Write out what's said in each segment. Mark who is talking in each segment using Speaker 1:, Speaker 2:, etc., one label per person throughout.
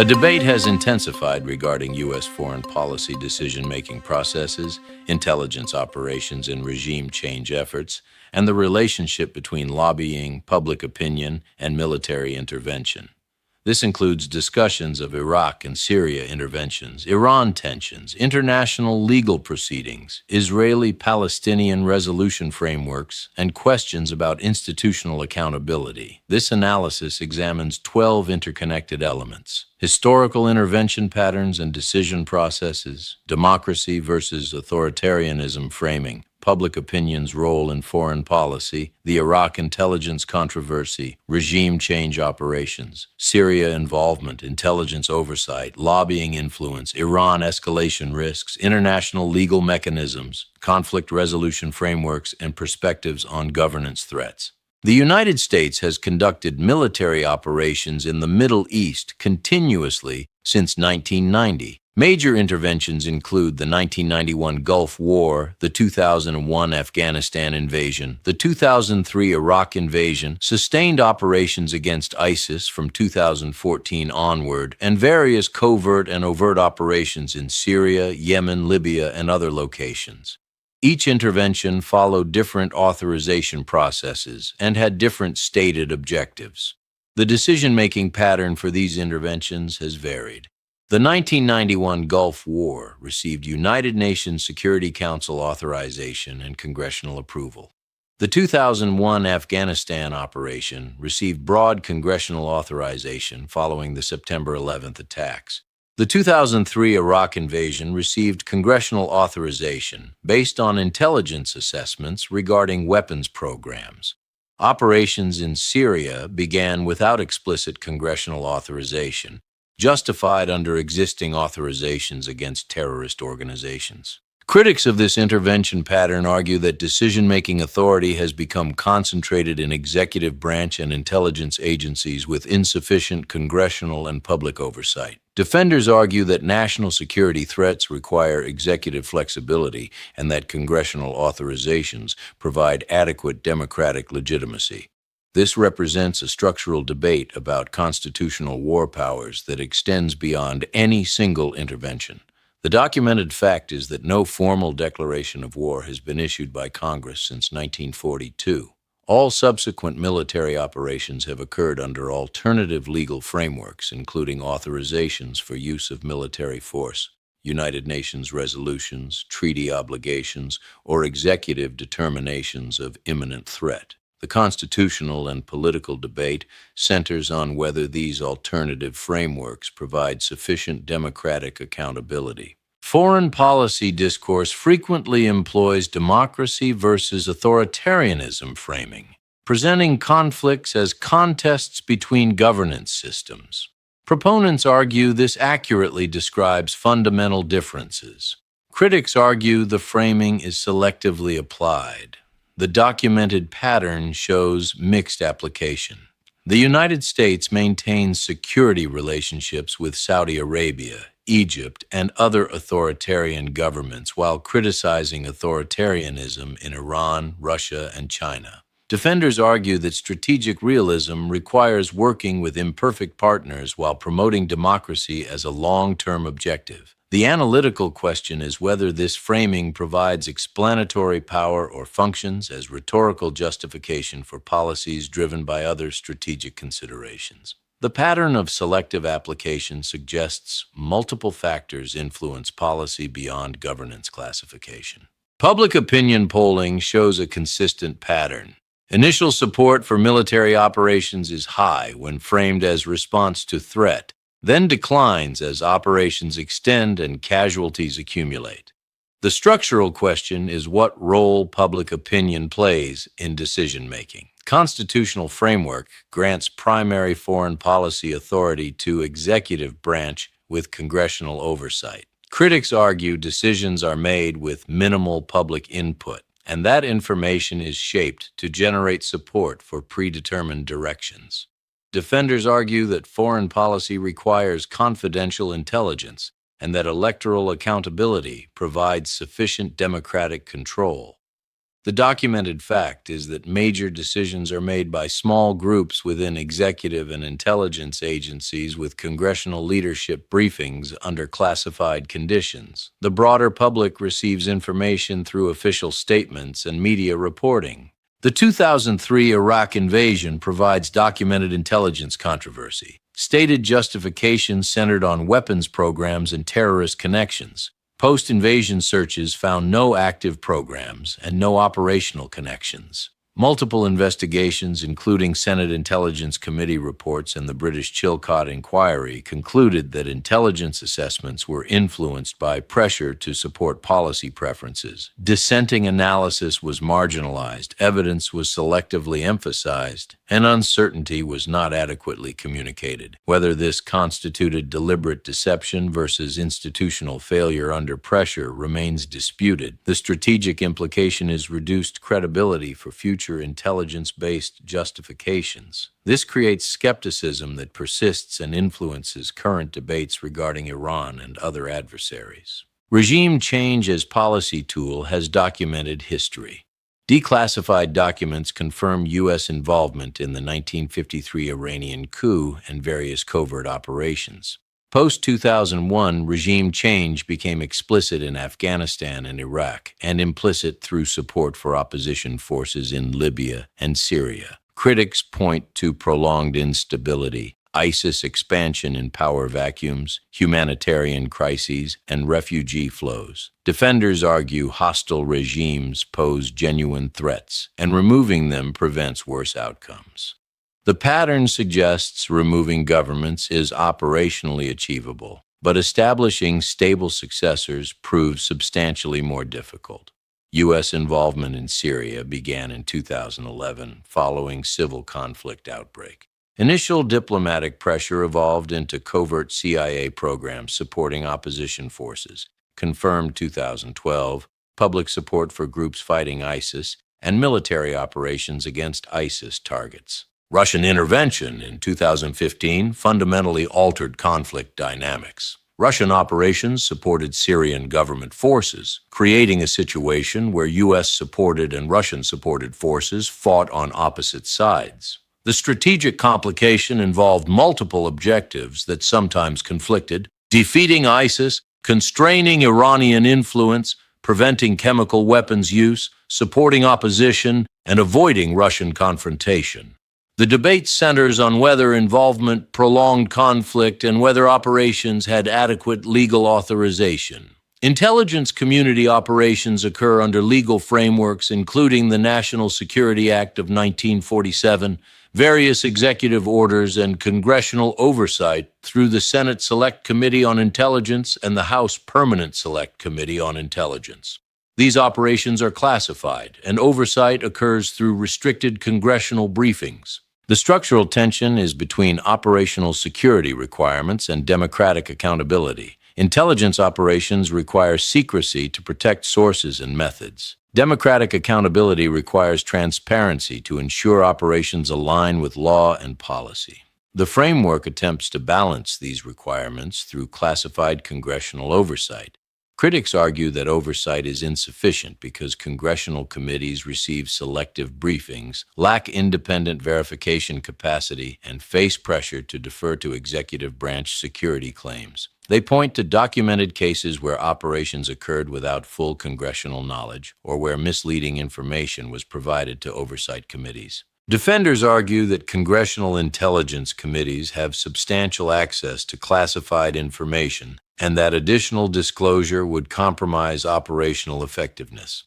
Speaker 1: A debate has intensified regarding U.S. foreign policy decision-making processes, intelligence operations and regime change efforts, and the relationship between lobbying, public opinion, and military intervention. This includes discussions of Iraq and Syria interventions, Iran tensions, international legal proceedings, Israeli-Palestinian resolution frameworks, and questions about institutional accountability. This analysis examines 12 interconnected elements: historical intervention patterns and decision processes, democracy versus authoritarianism framing, public opinion's role in foreign policy, the Iraq intelligence controversy, regime change operations, Syria involvement, intelligence oversight, lobbying influence, Iran escalation risks, international legal mechanisms, conflict resolution frameworks, and perspectives on governance threats. The United States has conducted military operations in the Middle East continuously since 1990. Major interventions include the 1991 Gulf War, the 2001 Afghanistan invasion, the 2003 Iraq invasion, sustained operations against ISIS from 2014 onward, and various covert and overt operations in Syria, Yemen, Libya, and other locations. Each intervention followed different authorization processes and had different stated objectives. The decision-making pattern for these interventions has varied. The 1991 Gulf War received United Nations Security Council authorization and congressional approval. The 2001 Afghanistan operation received broad congressional authorization following the September 11th attacks. The 2003 Iraq invasion received congressional authorization based on intelligence assessments regarding weapons programs. Operations in Syria began without explicit congressional authorization, justified under existing authorizations against terrorist organizations. Critics of this intervention pattern argue that decision-making authority has become concentrated in executive branch and intelligence agencies with insufficient congressional and public oversight. Defenders argue that national security threats require executive flexibility and that congressional authorizations provide adequate democratic legitimacy. This represents a structural debate about constitutional war powers that extends beyond any single intervention. The documented fact is that no formal declaration of war has been issued by Congress since 1942. All subsequent military operations have occurred under alternative legal frameworks, including authorizations for use of military force, United Nations resolutions, treaty obligations, or executive determinations of imminent threat. The constitutional and political debate centers on whether these alternative frameworks provide sufficient democratic accountability. Foreign policy discourse frequently employs democracy versus authoritarianism framing, presenting conflicts as contests between governance systems. Proponents argue this accurately describes fundamental differences. Critics argue the framing is selectively applied. The documented pattern shows mixed application. The United States maintains security relationships with Saudi Arabia, Egypt, and other authoritarian governments while criticizing authoritarianism in Iran, Russia, and China. Defenders argue that strategic realism requires working with imperfect partners while promoting democracy as a long-term objective. The analytical question is whether this framing provides explanatory power or functions as rhetorical justification for policies driven by other strategic considerations. The pattern of selective application suggests multiple factors influence policy beyond governance classification. Public opinion polling shows a consistent pattern. Initial support for military operations is high when framed as response to threat, then declines as operations extend and casualties accumulate. The structural question is what role public opinion plays in decision-making. Constitutional framework grants primary foreign policy authority to executive branch with congressional oversight. Critics argue decisions are made with minimal public input, and that information is shaped to generate support for predetermined directions. Defenders argue that foreign policy requires confidential intelligence and that electoral accountability provides sufficient democratic control. The documented fact is that major decisions are made by small groups within executive and intelligence agencies with congressional leadership briefings under classified conditions. The broader public receives information through official statements and media reporting. The 2003 Iraq invasion provides documented intelligence controversy. Stated justifications centered on weapons programs and terrorist connections. Post-invasion searches found no active programs and no operational connections. Multiple investigations, including Senate Intelligence Committee reports and the British Chilcot Inquiry, concluded that intelligence assessments were influenced by pressure to support policy preferences. Dissenting analysis was marginalized, evidence was selectively emphasized, and uncertainty was not adequately communicated. Whether this constituted deliberate deception versus institutional failure under pressure remains disputed. The strategic implication is reduced credibility for future intelligence-based justifications. This creates skepticism that persists and influences current debates regarding Iran and other adversaries. Regime change as policy tool has documented history. Declassified documents confirm U.S. involvement in the 1953 Iranian coup and various covert operations. Post-2001, regime change became explicit in Afghanistan and Iraq, and implicit through support for opposition forces in Libya and Syria. Critics point to prolonged instability, ISIS expansion in power vacuums, humanitarian crises, and refugee flows. Defenders argue hostile regimes pose genuine threats, and removing them prevents worse outcomes. The pattern suggests removing governments is operationally achievable, but establishing stable successors proves substantially more difficult. U.S. involvement in Syria began in 2011 following civil conflict outbreak. Initial diplomatic pressure evolved into covert CIA programs supporting opposition forces, confirmed 2012, public support for groups fighting ISIS, and military operations against ISIS targets. Russian intervention in 2015 fundamentally altered conflict dynamics. Russian operations supported Syrian government forces, creating a situation where U.S.-supported and Russian-supported forces fought on opposite sides. The strategic complication involved multiple objectives that sometimes conflicted: defeating ISIS, constraining Iranian influence, preventing chemical weapons use, supporting opposition, and avoiding Russian confrontation. The debate centers on whether involvement prolonged conflict and whether operations had adequate legal authorization. Intelligence community operations occur under legal frameworks including the National Security Act of 1947, various executive orders, and congressional oversight through the Senate Select Committee on Intelligence and the House Permanent Select Committee on Intelligence. These operations are classified, and oversight occurs through restricted congressional briefings. The structural tension is between operational security requirements and democratic accountability. Intelligence operations require secrecy to protect sources and methods. Democratic accountability requires transparency to ensure operations align with law and policy. The framework attempts to balance these requirements through classified congressional oversight. Critics argue that oversight is insufficient because congressional committees receive selective briefings, lack independent verification capacity, and face pressure to defer to executive branch security claims. They point to documented cases where operations occurred without full congressional knowledge or where misleading information was provided to oversight committees. Defenders argue that congressional intelligence committees have substantial access to classified information and that additional disclosure would compromise operational effectiveness.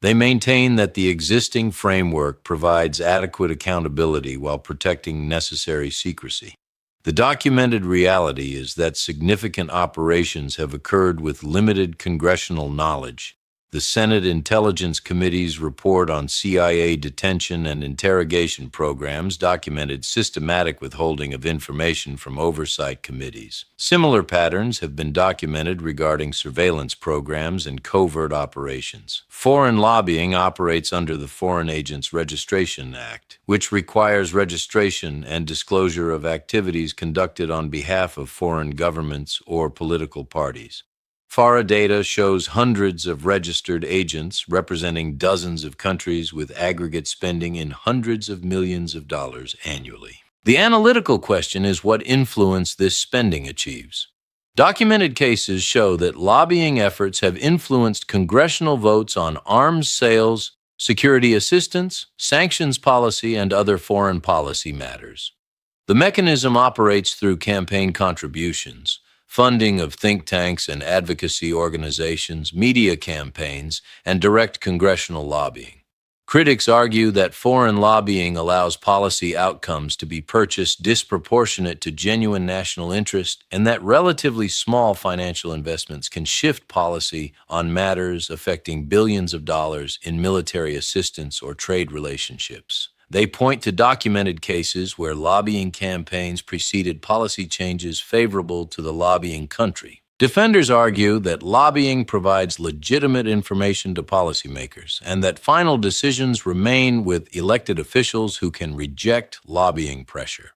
Speaker 1: They maintain that the existing framework provides adequate accountability while protecting necessary secrecy. The documented reality is that significant operations have occurred with limited congressional knowledge. The Senate Intelligence Committee's report on CIA detention and interrogation programs documented systematic withholding of information from oversight committees. Similar patterns have been documented regarding surveillance programs and covert operations. Foreign lobbying operates under the Foreign Agents Registration Act, which requires registration and disclosure of activities conducted on behalf of foreign governments or political parties. FARA data shows hundreds of registered agents representing dozens of countries with aggregate spending in hundreds of millions of dollars annually. The analytical question is what influence this spending achieves. Documented cases show that lobbying efforts have influenced congressional votes on arms sales, security assistance, sanctions policy, and other foreign policy matters. The mechanism operates through campaign contributions, funding of think tanks and advocacy organizations, media campaigns, and direct congressional lobbying. Critics argue that foreign lobbying allows policy outcomes to be purchased disproportionate to genuine national interest, and that relatively small financial investments can shift policy on matters affecting billions of dollars in military assistance or trade relationships. They point to documented cases where lobbying campaigns preceded policy changes favorable to the lobbying country. Defenders argue that lobbying provides legitimate information to policymakers and that final decisions remain with elected officials who can reject lobbying pressure.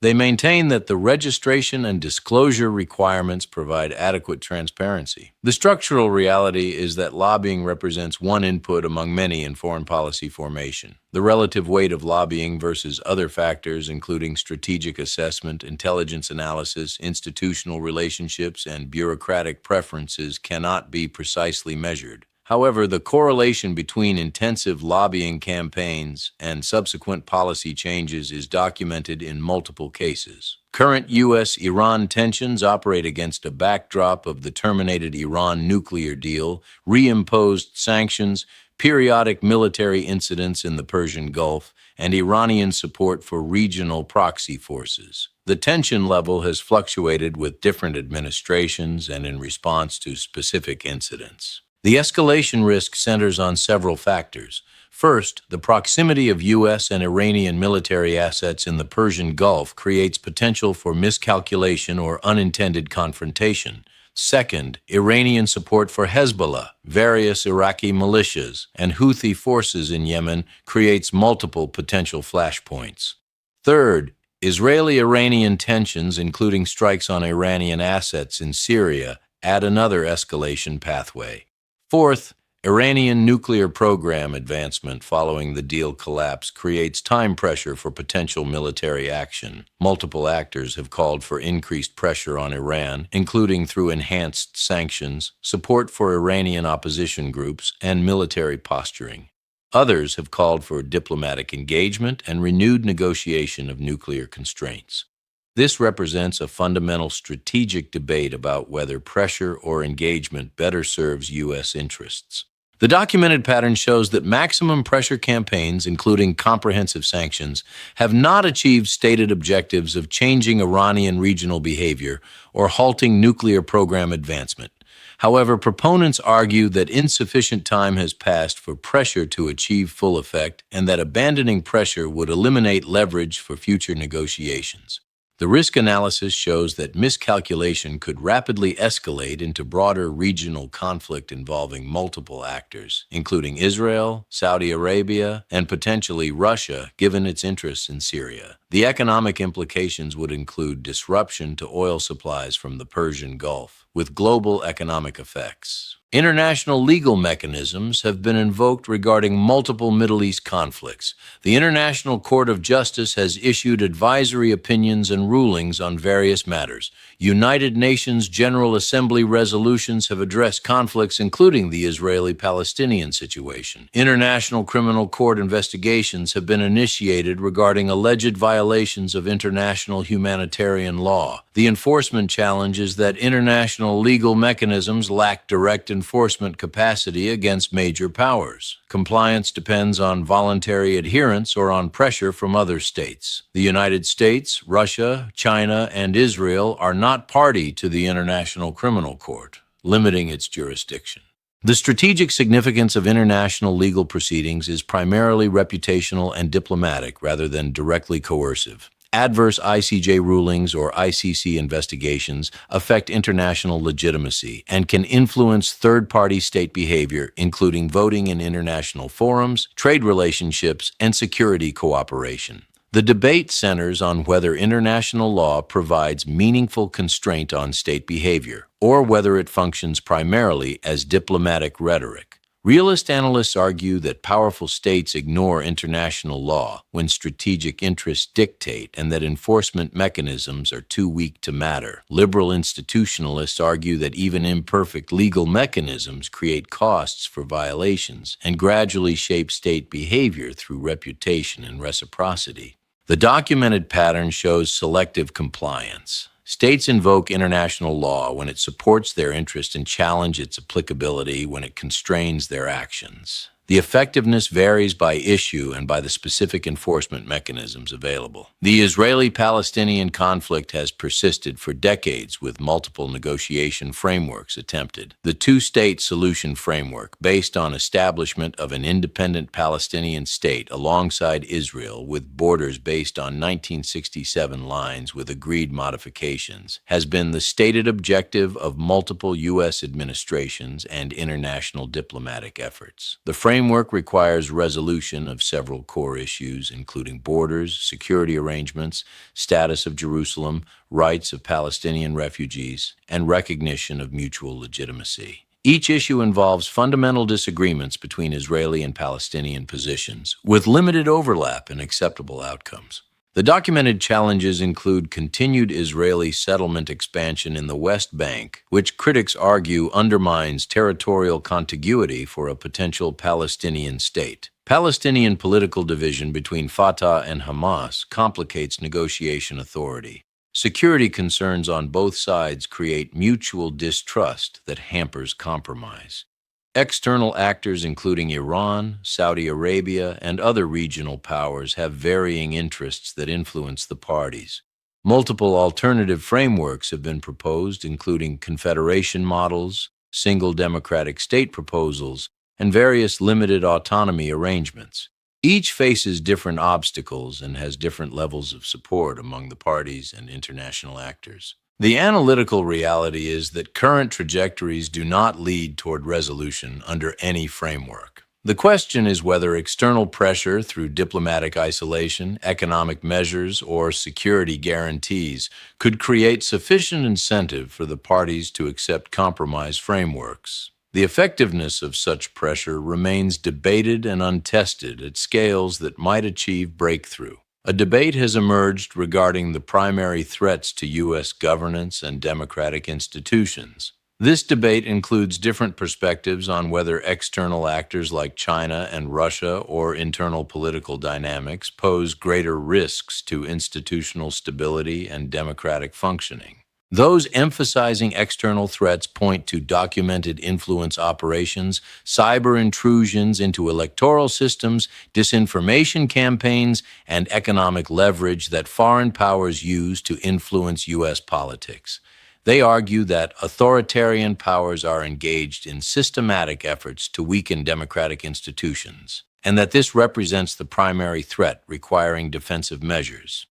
Speaker 1: They maintain that the registration and disclosure requirements provide adequate transparency. The structural reality is that lobbying represents one input among many in foreign policy formation. The relative weight of lobbying versus other factors, including strategic assessment, intelligence analysis, institutional relationships, and bureaucratic preferences, cannot be precisely measured. However, the correlation between intensive lobbying campaigns and subsequent policy changes is documented in multiple cases. Current U.S.-Iran tensions operate against a backdrop of the terminated Iran nuclear deal, reimposed sanctions, periodic military incidents in the Persian Gulf, and Iranian support for regional proxy forces. The tension level has fluctuated with different administrations and in response to specific incidents. The escalation risk centers on several factors. First, the proximity of U.S. and Iranian military assets in the Persian Gulf creates potential for miscalculation or unintended confrontation. Second, Iranian support for Hezbollah, various Iraqi militias, and Houthi forces in Yemen creates multiple potential flashpoints. Third, Israeli-Iranian tensions, including strikes on Iranian assets in Syria, add another escalation pathway. Fourth, Iranian nuclear program advancement following the deal collapse creates time pressure for potential military action. Multiple actors have called for increased pressure on Iran, including through enhanced sanctions, support for Iranian opposition groups, and military posturing. Others have called for diplomatic engagement and renewed negotiation of nuclear constraints. This represents a fundamental strategic debate about whether pressure or engagement better serves U.S. interests. The documented pattern shows that maximum pressure campaigns, including comprehensive sanctions, have not achieved stated objectives of changing Iranian regional behavior or halting nuclear program advancement. However, proponents argue that insufficient time has passed for pressure to achieve full effect and that abandoning pressure would eliminate leverage for future negotiations. The risk analysis shows that miscalculation could rapidly escalate into broader regional conflict involving multiple actors, including Israel, Saudi Arabia, and potentially Russia, given its interests in Syria. The economic implications would include disruption to oil supplies from the Persian Gulf, with global economic effects. International legal mechanisms have been invoked regarding multiple Middle East conflicts. The International Court of Justice has issued advisory opinions and rulings on various matters. United Nations General Assembly resolutions have addressed conflicts, including the Israeli-Palestinian situation. International Criminal Court investigations have been initiated regarding alleged violations of international humanitarian law. The enforcement challenge is that international legal mechanisms lack direct enforcement capacity against major powers. Compliance depends on voluntary adherence or on pressure from other states. The United States, Russia, China, and Israel are not party to the International Criminal Court, limiting its jurisdiction. The strategic significance of international legal proceedings is primarily reputational and diplomatic rather than directly coercive. Adverse ICJ rulings or ICC investigations affect international legitimacy and can influence third-party state behavior, including voting in international forums, trade relationships, and security cooperation. The debate centers on whether international law provides meaningful constraint on state behavior, or whether it functions primarily as diplomatic rhetoric. Realist analysts argue that powerful states ignore international law when strategic interests dictate and that enforcement mechanisms are too weak to matter. Liberal institutionalists argue that even imperfect legal mechanisms create costs for violations and gradually shape state behavior through reputation and reciprocity. The documented pattern shows selective compliance. States invoke international law when it supports their interest and challenge its applicability when it constrains their actions. The effectiveness varies by issue and by the specific enforcement mechanisms available. The Israeli-Palestinian conflict has persisted for decades with multiple negotiation frameworks attempted. The two-state solution framework, based on establishment of an independent Palestinian state alongside Israel with borders based on 1967 lines with agreed modifications, has been the stated objective of multiple U.S. administrations and international diplomatic efforts. The framework requires resolution of several core issues, including borders, security arrangements, status of Jerusalem, rights of Palestinian refugees, and recognition of mutual legitimacy. Each issue involves fundamental disagreements between Israeli and Palestinian positions, with limited overlap and acceptable outcomes. The documented challenges include continued Israeli settlement expansion in the West Bank, which critics argue undermines territorial contiguity for a potential Palestinian state. Palestinian political division between Fatah and Hamas complicates negotiation authority. Security concerns on both sides create mutual distrust that hampers compromise. External actors including Iran, Saudi Arabia, and other regional powers have varying interests that influence the parties. Multiple alternative frameworks have been proposed, including confederation models, single democratic state proposals, and various limited autonomy arrangements. Each faces different obstacles and has different levels of support among the parties and international actors. The analytical reality is that current trajectories do not lead toward resolution under any framework. The question is whether external pressure through diplomatic isolation, economic measures, or security guarantees could create sufficient incentive for the parties to accept compromise frameworks. The effectiveness of such pressure remains debated and untested at scales that might achieve breakthrough. A debate has emerged regarding the primary threats to U.S. governance and democratic institutions. This debate includes different perspectives on whether external actors like China and Russia or internal political dynamics pose greater risks to institutional stability and democratic functioning. Those emphasizing external threats point to documented influence operations, cyber intrusions into electoral systems, disinformation campaigns, and economic leverage that foreign powers use to influence U.S. politics. They argue that authoritarian powers are engaged in systematic efforts to weaken democratic institutions, and that this represents the primary threat requiring defensive measures.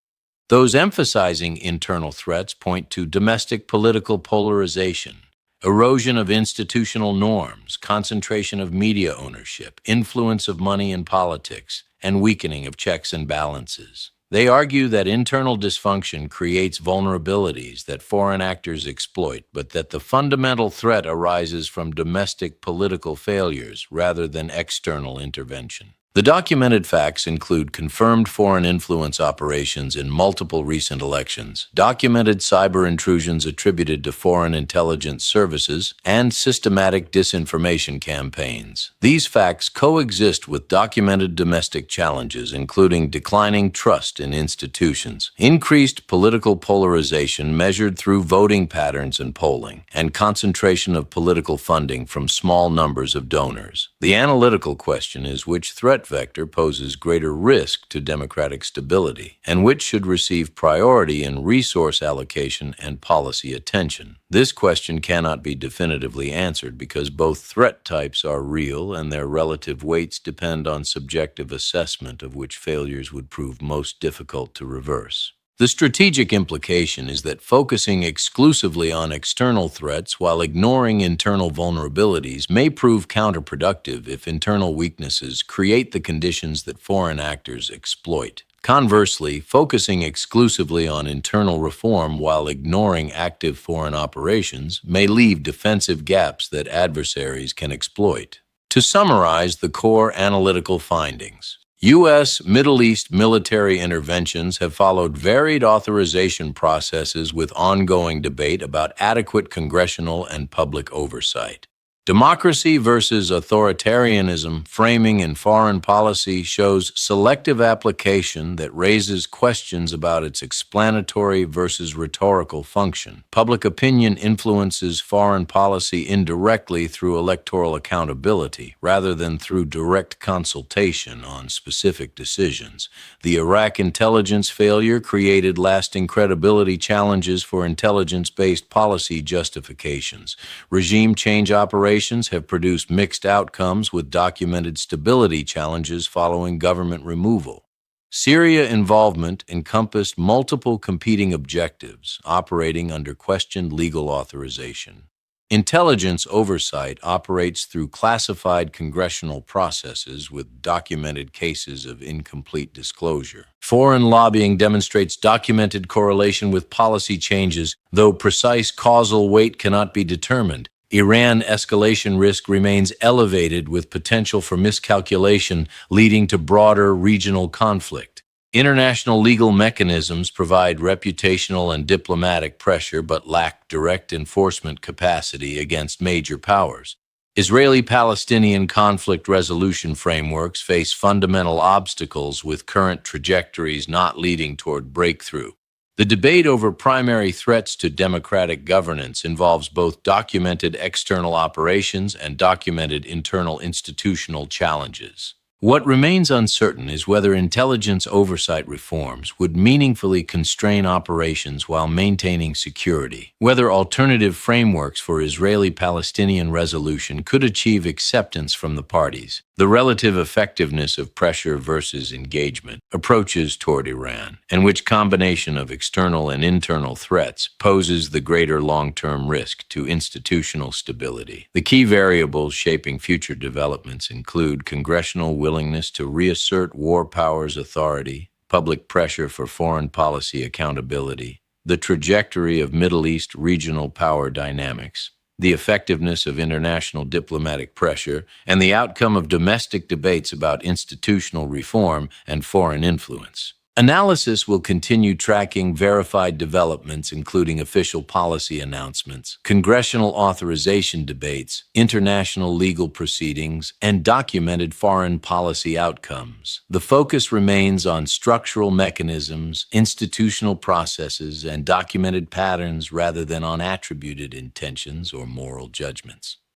Speaker 1: Those emphasizing internal threats point to domestic political polarization, erosion of institutional norms, concentration of media ownership, influence of money in politics, and weakening of checks and balances. They argue that internal dysfunction creates vulnerabilities that foreign actors exploit, but that the fundamental threat arises from domestic political failures rather than external intervention. The documented facts include confirmed foreign influence operations in multiple recent elections, documented cyber intrusions attributed to foreign intelligence services, and systematic disinformation campaigns. These facts coexist with documented domestic challenges, including declining trust in institutions, increased political polarization measured through voting patterns and polling, and concentration of political funding from small numbers of donors. The analytical question is which threat vector poses greater risk to democratic stability, and which should receive priority in resource allocation and policy attention. This question cannot be definitively answered because both threat types are real and their relative weights depend on subjective assessment of which failures would prove most difficult to reverse. The strategic implication is that focusing exclusively on external threats while ignoring internal vulnerabilities may prove counterproductive if internal weaknesses create the conditions that foreign actors exploit. Conversely, focusing exclusively on internal reform while ignoring active foreign operations may leave defensive gaps that adversaries can exploit. To summarize the core analytical findings, U.S. Middle East military interventions have followed varied authorization processes with ongoing debate about adequate congressional and public oversight. Democracy versus authoritarianism framing in foreign policy shows selective application that raises questions about its explanatory versus rhetorical function. Public opinion influences foreign policy indirectly through electoral accountability rather than through direct consultation on specific decisions. The Iraq intelligence failure created lasting credibility challenges for intelligence-based policy justifications. Regime change operations have produced mixed outcomes with documented stability challenges following government removal. Syria involvement encompassed multiple competing objectives operating under questioned legal authorization. Intelligence oversight operates through classified congressional processes with documented cases of incomplete disclosure. Foreign lobbying demonstrates documented correlation with policy changes, though precise causal weight cannot be determined. Iran escalation risk remains elevated with potential for miscalculation leading to broader regional conflict. International legal mechanisms provide reputational and diplomatic pressure but lack direct enforcement capacity against major powers. Israeli-Palestinian conflict resolution frameworks face fundamental obstacles with current trajectories not leading toward breakthrough. The debate over primary threats to democratic governance involves both documented external operations and documented internal institutional challenges. What remains uncertain is whether intelligence oversight reforms would meaningfully constrain operations while maintaining security, whether alternative frameworks for Israeli-Palestinian resolution could achieve acceptance from the parties, the relative effectiveness of pressure versus engagement, approaches toward Iran, and which combination of external and internal threats poses the greater long-term risk to institutional stability. The key variables shaping future developments include congressional willingness to reassert war powers' authority, public pressure for foreign policy accountability, the trajectory of Middle East regional power dynamics, the effectiveness of international diplomatic pressure, and the outcome of domestic debates about institutional reform and foreign influence. Analysis will continue tracking verified developments, including official policy announcements, congressional authorization debates, international legal proceedings, and documented foreign policy outcomes. The focus remains on structural mechanisms, institutional processes, and documented patterns rather than on attributed intentions or moral judgments.